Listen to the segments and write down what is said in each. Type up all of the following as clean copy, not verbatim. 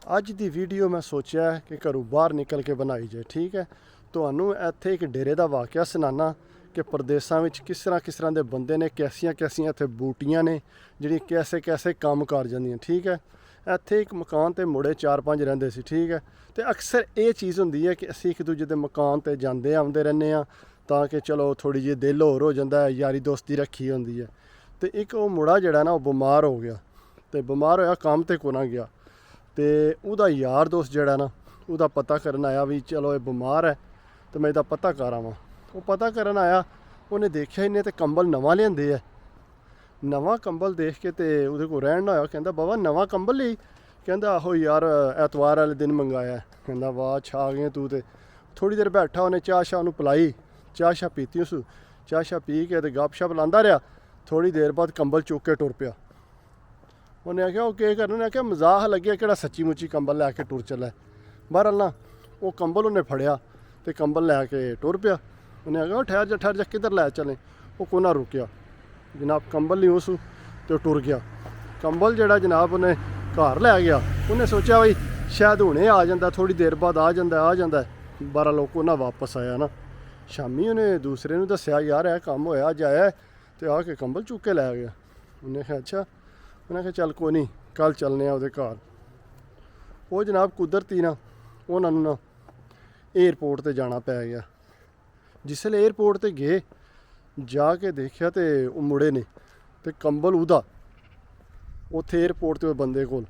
ਅੱਜ ਦੀ ਵੀਡੀਓ ਮੈਂ ਸੋਚਿਆ ਕਿ ਘਰੋਂ ਬਾਹਰ ਨਿਕਲ ਕੇ ਬਣਾਈ ਜਾਏ। ਠੀਕ ਹੈ, ਤੁਹਾਨੂੰ ਇੱਥੇ ਇੱਕ ਡੇਰੇ ਦਾ ਵਾਕਿਆ ਸੁਣਾਉਣਾ ਕਿ ਪ੍ਰਦੇਸਾਂ ਵਿੱਚ ਕਿਸ ਤਰ੍ਹਾਂ ਦੇ ਬੰਦੇ ਨੇ, ਕੈਸੀਆਂ ਇੱਥੇ ਬੂਟੀਆਂ ਨੇ ਜਿਹੜੀਆਂ ਕੈਸੇ ਕੰਮ ਕਰ ਜਾਂਦੀਆਂ। ਠੀਕ ਹੈ, ਇੱਥੇ ਇੱਕ ਮਕਾਨ ਤੇ ਮੁੰਡੇ 4-5 ਰਹਿੰਦੇ ਸੀ। ਠੀਕ ਹੈ, ਤੇ ਅਕਸਰ ਇਹ ਚੀਜ਼ ਹੁੰਦੀ ਹੈ ਕਿ ਅਸੀਂ ਇੱਕ ਦੂਜੇ ਦੇ ਮਕਾਨ ਤੇ ਜਾਂਦੇ ਆਉਂਦੇ ਰਹਿੰਦੇ ਹਾਂ ਤਾਂ ਕਿ ਚਲੋ ਥੋੜੀ ਜਿਹੀ ਦਿਲ ਹੋਰ ਹੋ ਜਾਂਦਾ ਹੈ, ਯਾਰੀ ਦੋਸਤੀ ਰੱਖੀ ਹੁੰਦੀ ਹੈ। ਤੇ ਇੱਕ ਉਹ ਮੁੰਡਾ ਜਿਹੜਾ ਨਾ ਉਹ ਬਿਮਾਰ ਹੋ ਗਿਆ, ਤੇ ਬਿਮਾਰ ਹੋਇਆ, ਕੰਮ ਤੇ ਕੋ ਨਾ ਗਿਆ। ਤੇ ਉਹਦਾ ਯਾਰ ਦੋਸਤ ਜਿਹੜਾ ਨਾ ਉਹਦਾ ਪਤਾ ਕਰਨ ਆਇਆ ਵੀ ਚਲੋ ਇਹ ਬਿਮਾਰ ਹੈ ਤੇ ਮੈਂ ਇਹਦਾ ਪਤਾ ਕਰ ਆਵਾਂ। ਉਹ ਪਤਾ ਕਰਨ ਆਇਆ, ਉਹਨੇ ਦੇਖਿਆ ਇਹਨੇ ਤੇ ਕੰਬਲ ਨਵਾਂ ਲਿਆਂਦੇ ਆ। ਨਵਾਂ ਕੰਬਲ ਦੇਖ ਕੇ ਤੇ ਉਹਦੇ ਕੋਲ ਰਹਿਣ ਨਾ ਹੋਇਆ। ਕਹਿੰਦਾ ਬਾਬਾ ਨਵਾਂ ਕੰਬਲ ਲਈ? ਕਹਿੰਦਾ ਆਹੋ ਯਾਰ ਐਤਵਾਰ ਵਾਲੇ ਦਿਨ ਮੰਗਾਇਆ। ਕਹਿੰਦਾ ਵਾਹ ਛਾ ਗਏ ਤੂੰ। ਤੇ ਥੋੜੀ ਦੇਰ ਬੈਠਾ, ਉਹਨੇ ਚਾਹ ਸ਼ਾਹ ਉਹਨੂੰ ਪਿਲਾਈ, ਚਾਹ ਸ਼ਾਹ ਪੀਤੀ ਉਸ, ਚਾਹ ਸ਼ਾਹ ਪੀ ਕੇ ਤੇ ਗੱਪ ਸ਼ਪ ਲਾਉਂਦਾ ਰਿਹਾ। ਥੋੜੀ ਦੇਰ ਬਾਅਦ ਕੰਬਲ ਚੁੱਕ ਕੇ ਟੁਰ ਪਿਆ। ਉਹਨੇ ਆਖਿਆ ਉਹ ਕੀ ਕਰਨਾ? ਉਹਨੇ ਆਖਿਆ ਮਜ਼ਾਕ ਲੱਗਿਆ, ਕਿਹੜਾ ਸੱਚੀ ਮੁੱਚੀ ਕੰਬਲ ਲੈ ਕੇ ਟੁਰ ਚੱਲਾ। ਬਹਰਹਾਲ ਨਾ ਉਹ ਕੰਬਲ ਉਹਨੇ ਫੜਿਆ ਤੇ ਕੰਬਲ ਲੈ ਕੇ ਟੁਰ ਪਿਆ। ਉਹਨੇ ਆਖਿਆ ਉਹ ਠਹਿਰ ਜਾ ਕਿੱਧਰ ਲੈ ਚੱਲੇ? ਉਹ ਕੋਨਾ ਰੁਕਿਆ ਜਨਾਬ, ਕੰਬਲ ਨਹੀਂ ਉਸ ਤੇ ਉਹ ਟੁਰ ਗਿਆ। ਕੰਬਲ ਜਿਹੜਾ ਜਨਾਬ ਉਹਨੇ ਘਰ ਲੈ ਗਿਆ। ਉਹਨੇ ਸੋਚਿਆ ਬਈ ਸ਼ਾਇਦ ਹੁਣੇ ਆ ਜਾਂਦਾ, ਥੋੜੀ ਦੇਰ ਬਾਅਦ ਆ ਜਾਂਦਾ। ਬਹਰਹਾਲ ਉਹ ਕੋਨਾ ਵਾਪਸ ਆਇਆ ਨਾ। ਸ਼ਾਮੀ ਉਹਨੇ ਦੂਸਰੇ ਨੂੰ ਦੱਸਿਆ ਯਾਰ ਇਹ ਕੰਮ ਹੋਇਆ, ਅੱਜ ਆਇਆ ਤੇ ਆ ਕੇ ਕੰਬਲ ਚੁੱਕ ਕੇ ਲੈ ਗਿਆ। ਉਹਨੇ ਕਿਹਾ ਅੱਛਾ। ਉਹਨੇ ਕਿਹਾ ਚੱਲ ਕੋਈ ਨਹੀਂ, ਕੱਲ੍ਹ ਚੱਲਦੇ ਆ ਉਹਦੇ ਘਰ। ਉਹ ਜਨਾਬ ਕੁਦਰਤੀ ਨਾ ਉਹਨਾਂ ਨੂੰ ਨਾ ਏਅਰਪੋਰਟ 'ਤੇ ਜਾਣਾ ਪੈ ਗਿਆ। ਜਿਸ ਵੇਲੇ ਏਅਰਪੋਰਟ 'ਤੇ ਗਏ, ਜਾ ਕੇ ਦੇਖਿਆ ਤੇ ਉਹ ਮੁੰਡੇ ਨੇ ਤੇ ਕੰਬਲ ਉਹਦਾ ਉੱਥੇ ਏਅਰਪੋਰਟ 'ਤੇ ਉਹ ਬੰਦੇ ਕੋਲ।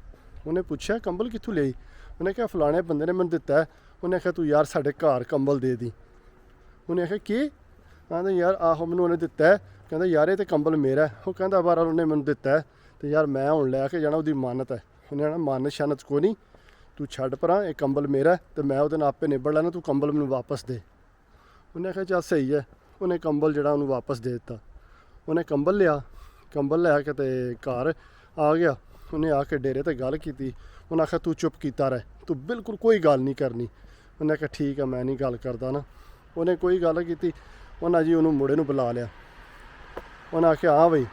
ਉਹਨੇ ਪੁੱਛਿਆ ਕੰਬਲ ਕਿੱਥੋਂ ਲਈ? ਉਹਨੇ ਕਿਹਾ ਫਲਾਣੇ ਬੰਦੇ ਨੇ ਮੈਨੂੰ ਦਿੱਤਾ। ਉਹਨੇ ਆਖਿਆ ਤੂੰ ਯਾਰ ਸਾਡੇ ਘਰ ਕੰਬਲ ਦੇ ਦੀ। ਉਹਨੇ ਆਖਿਆ ਕੀ? ਕਹਿੰਦਾ ਯਾਰ ਆਹੋ ਮੈਨੂੰ ਉਹਨੇ ਦਿੱਤਾ। ਕਹਿੰਦਾ ਯਾਰ ਇਹ ਤਾਂ ਕੰਬਲ ਮੇਰਾ। ਉਹ ਕਹਿੰਦਾ ਬਾਹਰ ਉਹਨੇ ਮੈਨੂੰ ਦਿੱਤਾ ਤੇ ਯਾਰ ਮੈਂ ਹੁਣ ਲੈ ਕੇ ਜਾਣਾ, ਉਹਦੀ ਮਾਨਤ ਹੈ। ਉਹਨੇ ਆਣਾ ਮਾਨਤ ਸ਼ਾਨਤ ਕੋਈ ਨਹੀਂ, ਤੂੰ ਛੱਡ ਪਰਾਂ, ਇਹ ਕੰਬਲ ਮੇਰਾ ਤੇ ਮੈਂ ਉਹਦੇ ਨਾਲ ਆਪੇ ਨਿਬੜ ਲੈਣਾ, ਤੂੰ ਕੰਬਲ ਮੈਨੂੰ ਵਾਪਸ ਦੇ। ਉਹਨੇ ਆਖਿਆ ਚੱਲ ਸਹੀ ਹੈ। ਉਹਨੇ ਕੰਬਲ ਜਿਹੜਾ ਉਹਨੂੰ ਵਾਪਸ ਦੇ ਦਿੱਤਾ। ਉਹਨੇ ਕੰਬਲ ਲਿਆ, ਕੰਬਲ ਲੈ ਕੇ ਤੇ ਘਰ ਆ ਗਿਆ। ਉਹਨੇ ਆ ਕੇ ਡੇਰੇ 'ਤੇ ਗੱਲ ਕੀਤੀ। ਉਹਨੇ ਆਖਿਆ ਤੂੰ ਚੁੱਪ ਕੀਤਾ ਰਹਿ, ਤੂੰ ਬਿਲਕੁਲ ਕੋਈ ਗੱਲ ਨਹੀਂ ਕਰਨੀ। ਉਹਨੇ ਆਖਿਆ ਠੀਕ ਹੈ ਮੈਂ ਨਹੀਂ ਗੱਲ ਕਰਦਾ ਨਾ। ਉਹਨੇ ਕੋਈ ਗੱਲ ਕੀਤੀ। ਉਹਨਾਂ ਜੀ ਉਹਨੂੰ ਮੁੰਡੇ ਨੂੰ ਬੁਲਾ ਲਿਆ। ਉਹਨੇ ਆਖਿਆ ਹਾਂ ਬਈ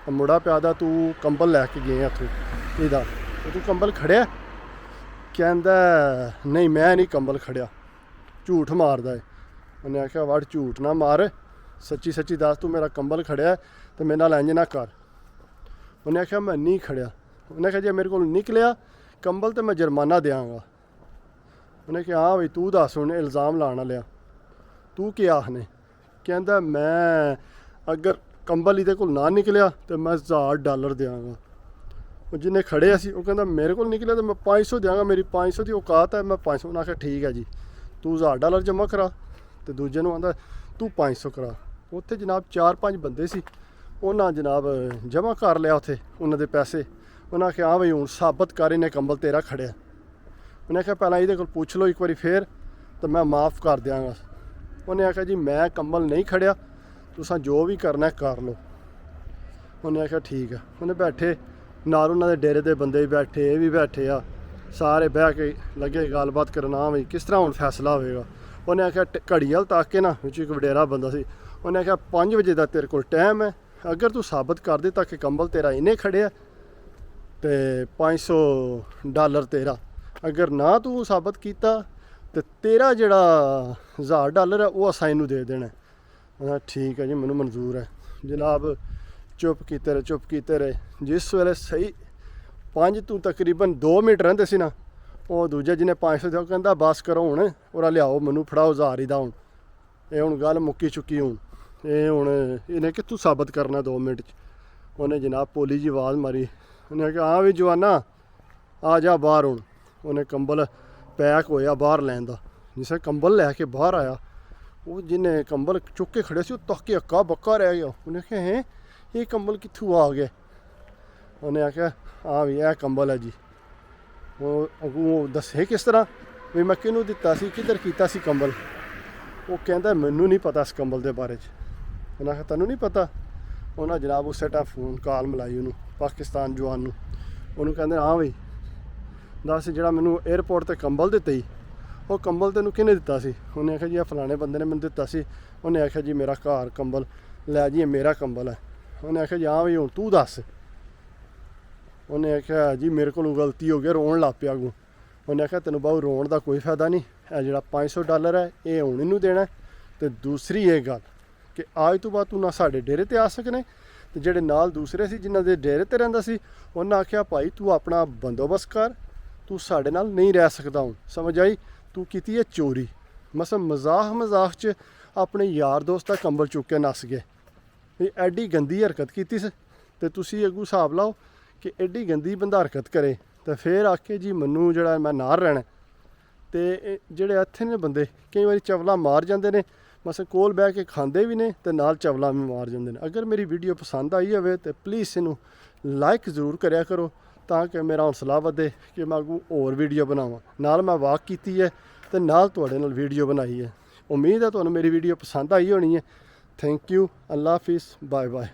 ਮੁੰਡਾ ਪਿਆਦਾ, ਤੂੰ ਕੰਬਲ ਲੈ ਕੇ ਗਏ ਇੱਥੋਂ ਇਹਦਾ, ਤੂੰ ਕੰਬਲ ਖੜਿਆ? ਕਹਿੰਦਾ ਨਹੀਂ ਮੈਂ ਨਹੀਂ ਕੰਬਲ ਖੜਿਆ, ਝੂਠ ਮਾਰਦਾ ਏ। ਉਹਨੇ ਆਖਿਆ ਵੜ ਝੂਠ ਨਾ ਮਾਰ, ਸੱਚੀ ਦੱਸ ਤੂੰ ਮੇਰਾ ਕੰਬਲ ਖੜਿਆ ਤੇ ਮੇਰੇ ਨਾਲ ਇੰਝ ਨਾ ਕਰ। ਉਹਨੇ ਆਖਿਆ ਮੈਂ ਨਹੀਂ ਖੜਿਆ। ਉਹਨੇ ਆਖਿਆ ਜੇ ਮੇਰੇ ਕੋਲ ਨਿਕਲਿਆ ਕੰਬਲ ਤੇ ਮੈਂ ਜੁਰਮਾਨਾ ਦਿਆਂਗਾ। ਉਹਨੇ ਕਿਹਾ ਹਾਂ ਬਈ ਤੂੰ ਦੱਸ ਹੁਣ ਇਲਜ਼ਾਮ ਲਾਉਣ ਲਿਆ, ਤੂੰ ਕੀ ਆਖਨੇ? ਕਹਿੰਦਾ ਮੈਂ ਅਗਰ ਕੰਬਲ ਇਹਦੇ ਕੋਲ ਨਾ ਨਿਕਲਿਆ ਤੇ ਮੈਂ $1000 ਦਿਆਂਗਾ। ਉਹ ਜਿਹਨੇ ਖੜਿਆ ਸੀ ਉਹ ਕਹਿੰਦਾ ਮੇਰੇ ਕੋਲ ਨਿਕਲਿਆ ਤਾਂ ਮੈਂ 500 ਦਿਆਂਗਾ, ਮੇਰੀ 500 ਦੀ ਔਕਾਤ ਹੈ, ਮੈਂ 500। ਉਹਨਾਂ ਆਖਿਆ ਠੀਕ ਹੈ ਜੀ, ਤੂੰ $1000 ਜਮ੍ਹਾਂ ਕਰਾ। ਤੇ ਦੂਜੇ ਨੂੰ ਆਂਦਾ ਤੂੰ 500 ਕਰਾ। ਉੱਥੇ ਜਨਾਬ 4-5 ਬੰਦੇ ਸੀ, ਉਹਨਾਂ ਜਨਾਬ ਜਮ੍ਹਾਂ ਕਰ ਲਿਆ ਉੱਥੇ ਉਹਨਾਂ ਦੇ ਪੈਸੇ। ਉਹਨਾਂ ਆਖਿਆ ਹਾਂ ਬਈ ਹੁਣ ਸਾਬਤ ਕਰ ਇਹਨੇ ਕੰਬਲ ਤੇਰਾ ਖੜਿਆ। ਉਹਨੇ ਆਖਿਆ ਪਹਿਲਾਂ ਇਹਦੇ ਕੋਲ ਪੁੱਛ ਲਓ ਇੱਕ ਵਾਰੀ ਫੇਰ ਤਾਂ ਮੈਂ ਮਾफ़ ਕਰ ਦਿਆਂਗਾ। ਉਹਨੇ ਆਖਿਆ ਜੀ ਮੈਂ ਕੰਬਲ ਨਹੀਂ ਖੜਿਆ, ਤੁਸੀਂ ਜੋ ਵੀ ਕਰਨਾ ਕਰ ਲਓ। ਉਹਨੇ ਆਖਿਆ ਠੀਕ ਹੈ। ਉਹਨੇ ਬੈਠੇ ਨਾਲ ਉਹਨਾਂ ਦੇ ਡੇਰੇ ਦੇ ਬੰਦੇ ਵੀ ਬੈਠੇ, ਇਹ ਵੀ ਬੈਠੇ ਆ, ਸਾਰੇ ਬਹਿ ਕੇ ਲੱਗੇ ਗੱਲਬਾਤ ਕਰਨ। ਹਾਂ ਬਈ ਕਿਸ ਤਰ੍ਹਾਂ ਹੁਣ ਫੈਸਲਾ ਹੋਵੇਗਾ? ਉਹਨੇ ਆਖਿਆ ਘੜੀ ਵੱਲ ਤਾਕ ਕੇ ਨਾ, ਵਿੱਚ ਇੱਕ ਵਡੇਰਾ ਬੰਦਾ ਸੀ। ਉਹਨੇ ਆਖਿਆ 5 ਵਜੇ ਦਾ ਤੇਰੇ ਕੋਲ ਟਾਈਮ ਹੈ, ਅਗਰ ਤੂੰ ਸਾਬਤ ਕਰ ਦਿੱਤਾ ਕਿ ਕੰਬਲ ਤੇਰਾ ਇਹਨੇ ਖੜਿਆ ਤੇ $500 ਤੇਰਾ, ਅਗਰ ਨਾ ਤੂੰ ਸਾਬਤ ਕੀਤਾ ਤੇ ਤੇਰਾ ਜਿਹੜਾ $1000 ਹੈ ਉਹ ਅਸਾਂ ਇਹਨੂੰ ਦੇ ਦੇਣਾ। ਠੀਕ ਹੈ ਜੀ ਮੈਨੂੰ ਮਨਜ਼ੂਰ ਹੈ। ਜਨਾਬ ਚੁੱਪ ਕੀਤੇ ਰਹੇ। ਜਿਸ ਵੇਲੇ ਸਹੀ 5 ਤੋਂ ਤਕਰੀਬਨ 2 ਮਿੰਟ ਰਹਿੰਦੇ ਸੀ ਨਾ, ਉਹ ਦੂਜੇ ਜਿਹਨੇ 500 ਦਿਓ ਕਹਿੰਦਾ ਬਸ ਕਰੋ ਹੁਣ, ਉਹਦਾ ਲਿਆਓ ਮੈਨੂੰ ਫੜਾਓ 1000 ਹੀ ਦਾ। ਹੁਣ ਇਹ ਹੁਣ ਗੱਲ ਮੁੱਕੀ ਚੁੱਕੀ, ਹੁਣ ਇਹ ਹੁਣ ਇਹਨੇ ਕਿੱਥੋਂ ਸਾਬਤ ਕਰਨਾ 2 ਮਿੰਟ 'ਚ? ਉਹਨੇ ਜਨਾਬ ਪੋਲੀ ਜੀ ਆਵਾਜ਼ ਮਾਰੀ। ਉਹਨੇ ਕਿਹਾ ਹਾਂ ਵੀ ਜਵਾਨਾ ਆ ਜਾ ਬਾਹਰ। ਹੁਣ ਉਹਨੇ ਕੰਬਲ ਪੈਕ ਹੋਇਆ ਬਾਹਰ ਲੈਣ ਦਾ। ਜਿਸ ਕੰਬਲ ਲੈ ਕੇ ਬਾਹਰ ਆਇਆ, ਉਹ ਜਿਹਨੇ ਕੰਬਲ ਚੁੱਕ ਕੇ ਖੜਿਆ ਸੀ ਉਹ ਤੱਕ ਕੇ ਅੱਕਾ ਬੱਕਾ ਰਹਿ ਗਿਆ। ਉਹਨੇ ਕਿਹਾ ਹੈ ਇਹ ਕੰਬਲ ਕਿੱਥੋਂ ਆ ਗਿਆ? ਉਹਨੇ ਆਖਿਆ ਹਾਂ ਵੀ ਇਹ ਕੰਬਲ ਹੈ ਜੀ। ਉਹ ਅੱਗੋਂ ਦੱਸੇ ਕਿਸ ਤਰ੍ਹਾਂ ਵੀ ਮੈਂ ਕਿਹਨੂੰ ਦਿੱਤਾ ਸੀ, ਕਿੱਧਰ ਕੀਤਾ ਸੀ ਕੰਬਲ? ਉਹ ਕਹਿੰਦਾ ਮੈਨੂੰ ਨਹੀਂ ਪਤਾ ਇਸ ਕੰਬਲ ਦੇ ਬਾਰੇ 'ਚ। ਉਹਨਾਂ ਆਖਿਆ ਤੈਨੂੰ ਨਹੀਂ ਪਤਾ? ਉਹਨਾਂ ਜਨਾਬ ਉਸੇ ਟਾਈਮ ਫੋਨ ਕਾਲ ਮਿਲਾਈ ਉਹਨੂੰ, ਪਾਕਿਸਤਾਨ ਜਵਾਨ ਨੂੰ। ਉਹਨੂੰ ਕਹਿੰਦੇ ਹਾਂ ਬਈ ਦੱਸ ਜਿਹੜਾ ਮੈਨੂੰ ਏਅਰਪੋਰਟ 'ਤੇ ਕੰਬਲ ਦਿੱਤਾ ਸੀ ਉਹ ਕੰਬਲ ਤੈਨੂੰ ਕਿਹਨੇ ਦਿੱਤਾ ਸੀ? ਉਹਨੇ ਆਖਿਆ ਜੀ ਇਹ ਫਲਾਣੇ ਬੰਦੇ ਨੇ ਮੈਨੂੰ ਦਿੱਤਾ ਸੀ। ਉਹਨੇ ਆਖਿਆ ਜੀ ਮੇਰਾ ਘਰ ਕੰਬਲ ਲੈ ਜੀ, ਇਹ ਮੇਰਾ ਕੰਬਲ ਹੈ। ਉਹਨੇ ਆਖਿਆ ਜੀ ਹਾਂ ਬਈ ਹੁਣ ਤੂੰ ਦੱਸ। ਉਹਨੇ ਆਖਿਆ ਜੀ ਮੇਰੇ ਕੋਲੋਂ ਗਲਤੀ ਹੋ ਗਈ, ਰੋਣ ਲੱਗ ਪਿਆ ਅੱਗੋਂ। ਉਹਨੇ ਆਖਿਆ ਤੈਨੂੰ ਬਾਊ ਰੋਣ ਦਾ ਕੋਈ ਫਾਇਦਾ ਨਹੀਂ, ਇਹ ਜਿਹੜਾ $500 ਹੈ ਇਹ ਹੁਣ ਇਹਨੂੰ ਦੇਣਾ। ਤੇ ਦੂਸਰੀ ਇਹ ਗੱਲ ਕਿ ਅੱਜ ਤੋਂ ਬਾਅਦ ਤੂੰ ਨਾ ਸਾਡੇ ਡੇਰੇ ਤੇ ਆ ਸਕਨੇ। ਤੇ ਜਿਹੜੇ ਨਾਲ ਦੂਸਰੇ ਸੀ ਜਿਨ੍ਹਾਂ ਦੇ ਡੇਰੇ ਤੇ ਰਹਿੰਦਾ ਸੀ, ਉਹਨਾਂ ਆਖਿਆ ਭਾਈ ਤੂੰ ਆਪਣਾ ਬੰਦੋਬਸਤ ਕਰ, ਤੂੰ ਸਾਡੇ ਨਾਲ ਨਹੀਂ ਰਹਿ ਸਕਦਾ ਹੁਣ। ਸਮਝ ਆਈ? ਤੂੰ ਕੀਤੀ ਹੈ ਚੋਰੀ। ਮਜ਼ਾਕ 'ਚ ਆਪਣੇ ਯਾਰ ਦੋਸਤ ਦਾ ਕੰਬਲ ਚੁੱਕ ਕੇ ਨੱਸ ਗਏ। ਇਹ ਐਡੀ ਗੰਦੀ ਹਰਕਤ ਕੀਤੀ ਸੀ। ਤੇ ਤੁਸੀਂ ਅੱਗੂ ਹਿਸਾਬ ਲਾਓ ਕਿ ਐਡੀ ਗੰਦੀ ਬੰਦਾ ਹਰਕਤ ਕਰੇ ਤੇ ਫਿਰ ਆਖੇ ਜੀ ਮੈਨੂੰ ਜਿਹੜਾ ਮੈਂ ਨਾਲ ਰਹਿਣਾ। ਤੇ ਜਿਹੜੇ ਇੱਥੇ ਨੇ ਬੰਦੇ ਕਈ ਵਾਰੀ ਚਵਲਾ ਮਾਰ ਜਾਂਦੇ ਨੇ, ਮਸਾਂ ਕੋਲ ਬਹਿ ਕੇ ਖਾਂਦੇ ਵੀ ਨੇ ਤੇ ਨਾਲ ਚਵਲਾ ਵੀ ਮਾਰ ਜਾਂਦੇ ਨੇ। ਅਗਰ ਮੇਰੀ ਵੀਡੀਓ ਪਸੰਦ ਆਈ ਹੋਵੇ ਤੇ ਪਲੀਜ਼ ਇਹਨੂੰ ਲਾਈਕ ਜ਼ਰੂਰ ਕਰਿਆ ਕਰੋ, ਤਾਂ ਕਿ ਮੇਰਾ ਹੌਸਲਾ ਵਧੇ ਕਿ ਮੈਂ ਅੱਗੋਂ ਹੋਰ ਵੀਡੀਓ ਬਣਾਵਾਂ। ਨਾਲ ਮੈਂ ਵਾਕ ਕੀਤੀ ਹੈ ਤੇ ਨਾਲ ਤੁਹਾਡੇ ਨਾਲ ਵੀਡੀਓ ਬਣਾਈ ਹੈ। ਉਮੀਦ ਹੈ ਤੁਹਾਨੂੰ ਮੇਰੀ ਵੀਡੀਓ ਪਸੰਦ ਆਈ ਹੋਣੀ ਹੈ। Thank you. ਅੱਲਾ ਹਾਫਿਜ਼। Bye bye.